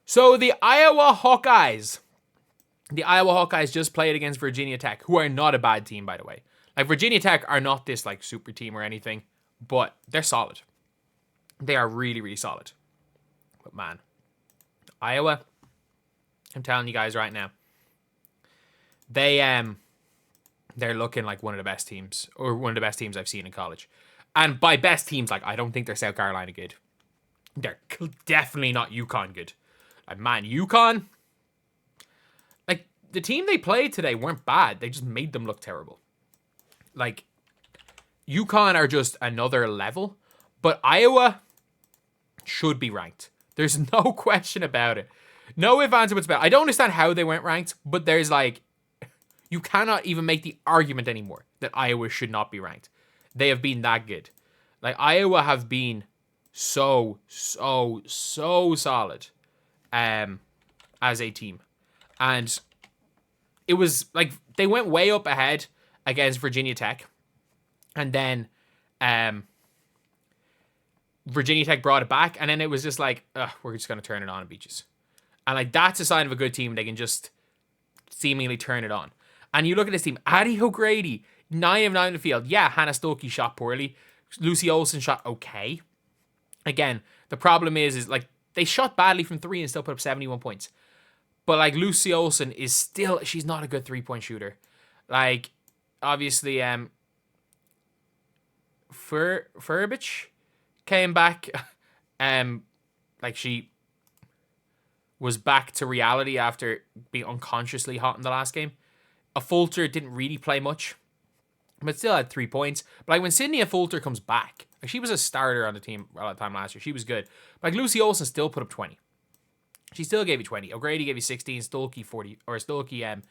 So the Iowa Hawkeyes just played against Virginia Tech, who are not a bad team, by the way. Like, Virginia Tech are not this, like, super team or anything, but they're solid. They are really, really solid. But, man, Iowa, I'm telling you guys right now, they're looking like one of the best teams, or one of the best teams I've seen in college. And by best teams, like, I don't think they're South Carolina good. They're definitely not UConn good. Like, man, UConn, like, the team they played today weren't bad. They just made them look terrible. Like, UConn are just another level, but Iowa should be ranked. There's no question about it. No ifs, ands, or buts about it. I don't understand how they weren't ranked, but there's, like, you cannot even make the argument anymore that Iowa should not be ranked. They have been that good. Like, Iowa have been so solid as a team. And it was, like, they went way up ahead against Virginia Tech. And then Virginia Tech brought it back. And then it was just like, we're just going to turn it on at Beaches. And, like, that's a sign of a good team. They can just seemingly turn it on. And you look at this team, Addie O'Grady, 9 of 9 in the field. Yeah, Hannah Stuelke shot poorly. Lucy Olsen shot okay. Again, the problem is like, they shot badly from 3 and still put up 71 points. But, like, Lucy Olsen is still, she's not a good 3-point shooter. Like, obviously, Furbich came back. Like, she was back to reality after being unconsciously hot in the last game. A Fulter didn't really play much, but still had 3 points. But, like, when Sydney Fulter comes back, like, she was a starter on the team all the time last year. She was good. But, like, Lucy Olsen still put up 20. She still gave you 20. O'Grady gave you 16. Stuelke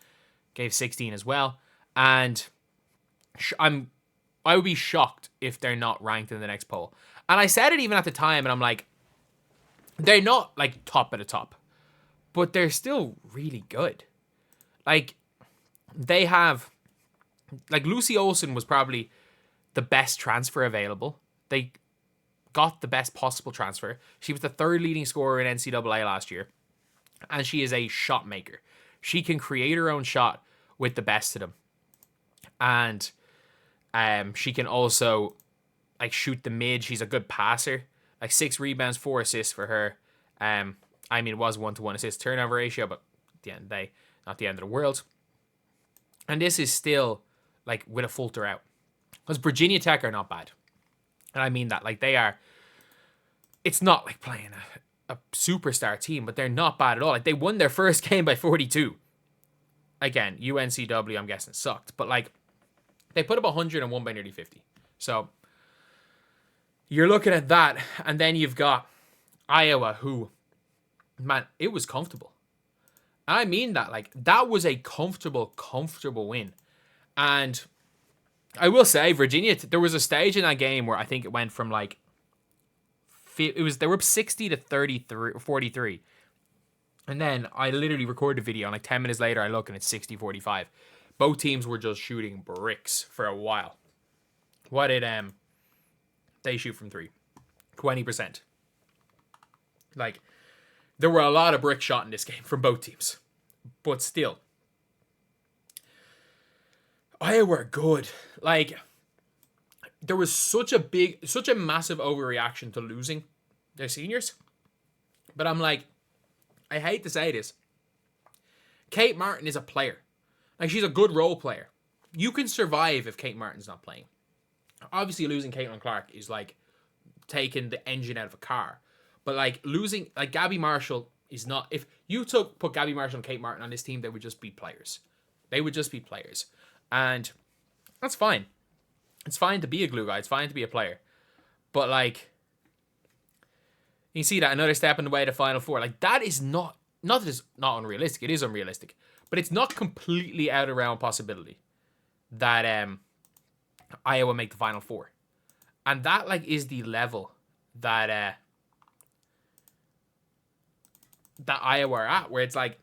gave 16 as well. And I would be shocked if they're not ranked in the next poll. And I said it even at the time, and I'm like, they're not, like, top of the top, but they're still really good. Like, they have, like, Lucy Olsen was probably the best transfer available. They got the best possible transfer. She was the 3rd leading scorer in NCAA last year, and she is a shot maker. She can create her own shot with the best of them, and she can also, like, shoot the mid. She's a good passer. Like, 6 rebounds, 4 assists for her. I mean, it was 1-to-1 assist turnover ratio, but at the end of the day, not the end of the world. And this is still, like, with a Fulter out. Because Virginia Tech are not bad. And I mean that. Like, they are, it's not like playing a superstar team, but they're not bad at all. Like, they won their first game by 42. Again, UNCW, I'm guessing, sucked. But, like, they put up 100 and won by nearly 50. So, you're looking at that. And then you've got Iowa, who, man, it was comfortable. And I mean that. Like, that was a comfortable win. And I will say, Virginia, there was a stage in that game where I think it went from, like, they were up 60 to 33, 43. And then I literally recorded a video, and like 10 minutes later, I look and it's 60-45. Both teams were just shooting bricks for a while. What did they shoot from 3? 20%. Like, there were a lot of brick shot in this game from both teams. But still, Iowa were good. Like, there was such a massive overreaction to losing their seniors. But I'm like, I hate to say this. Kate Martin is a player. Like, she's a good role player. You can survive if Kate Martin's not playing. Obviously, losing Caitlin Clark is like taking the engine out of a car. But, like, losing, like, Gabby Marshall is not, if you put Gabby Marshall and Kate Martin on this team, they would just be players. They would just be players. And that's fine. It's fine to be a glue guy. It's fine to be a player. But, like, you see that another step in the way to Final Four. Like, that is not that it's not unrealistic. It is unrealistic. But it's not completely out of realm possibility that Iowa make the Final Four. And that, like, is the level that that Iowa are at, where it's like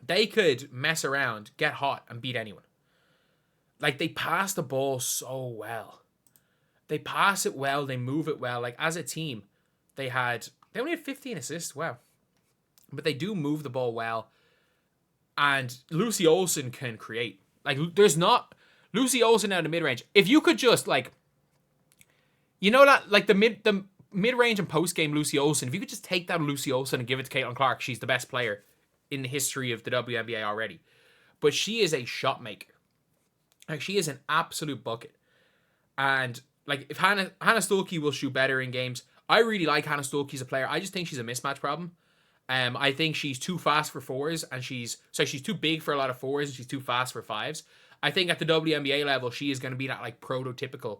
they could mess around, get hot, and beat anyone. Like, they pass the ball so well. They pass it well. They move it well. Like, as a team, they only had 15 assists. Wow. but they do move the ball well. And Lucy Olsen can create. Like, there's not... Lucy Olsen out of the mid-range. If you could just, like... You know that, like, the mid-range and post-game Lucy Olsen, if you could just take that Lucy Olsen and give it to Caitlin Clark, she's the best player in the history of the WNBA already. But she is a shot maker. Like, she is an absolute bucket. And, like, if Hannah Stuelke will shoot better in games, I really like Hannah Stuelke as a player. I just think she's a mismatch problem. I think she's too fast for fours, and she's too big for a lot of fours, and she's too fast for fives. I think at the WNBA level, she is going to be that, like, prototypical,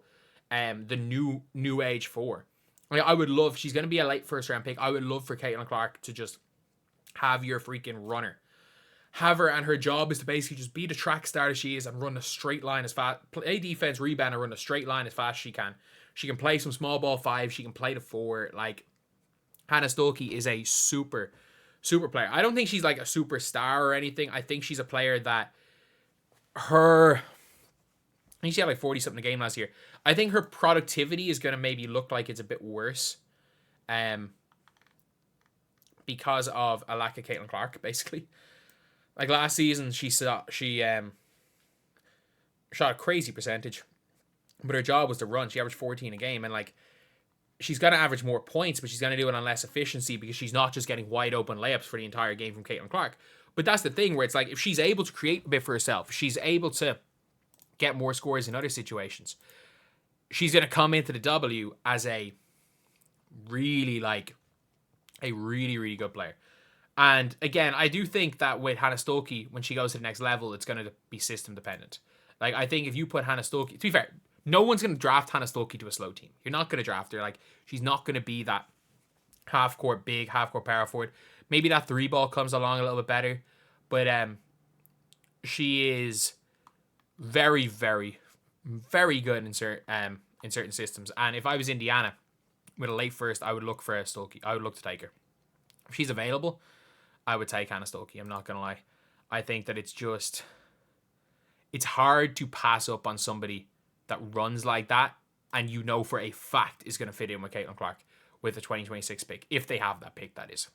the new age four. Like, I would love, she's going to be a late first round pick. I would love for Caitlin Clark to just have your freaking runner. Have her, and her job is to basically just be the track star as she is and run a straight line as fast, play defense, rebound, and run a straight line as fast as she can. She can play some small ball five. She can play the four. Like, Hannah Stuelke is a super player. I don't think she's like a superstar or anything. I think she's a player that I think she had like 40 something a game last year. I think her productivity is going to maybe look like it's a bit worse because of a lack of Caitlin Clark, basically. Like last season, she shot a crazy percentage, but her job was to run. She averaged 14 a game, and like, she's going to average more points, but she's going to do it on less efficiency because she's not just getting wide open layups for the entire game from Caitlin Clark. But that's the thing where it's like, if she's able to create a bit for herself, she's able to get more scores in other situations, she's going to come into the W as a really good player. And again, I do think that with Hannah Stuelke, when she goes to the next level, it's going to be system dependent. Like, I think if you put Hannah Stuelke, to be fair, no one's going to draft Hannah Stuelke to a slow team. You're not going to draft her. Like, she's not going to be that half-court big, half-court power forward. Maybe that three ball comes along a little bit better. But she is very, very, very good in certain systems. And if I was Indiana with a late first, I would look for a Stuelke. I would look to take her. If she's available, I would take Hannah Stuelke. I'm not going to lie. I think that it's hard to pass up on somebody that runs like that, and you know for a fact is going to fit in with Caitlin Clark with the 2026 pick, if they have that pick, that is.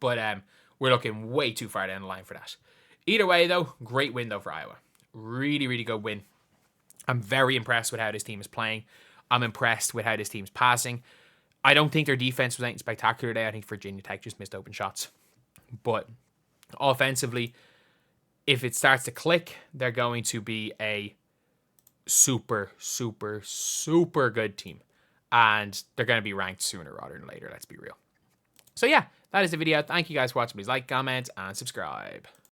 But we're looking way too far down the line for that. Either way, though, great win, though, for Iowa. Really, really good win. I'm very impressed with how this team is playing. I'm impressed with how this team's passing. I don't think their defense was anything spectacular today. I think Virginia Tech just missed open shots. But offensively, if it starts to click, they're going to be a super good team. And they're going to be ranked sooner rather than later, let's be real. So yeah, that is the video. Thank you guys for watching. Please like, comment, and subscribe.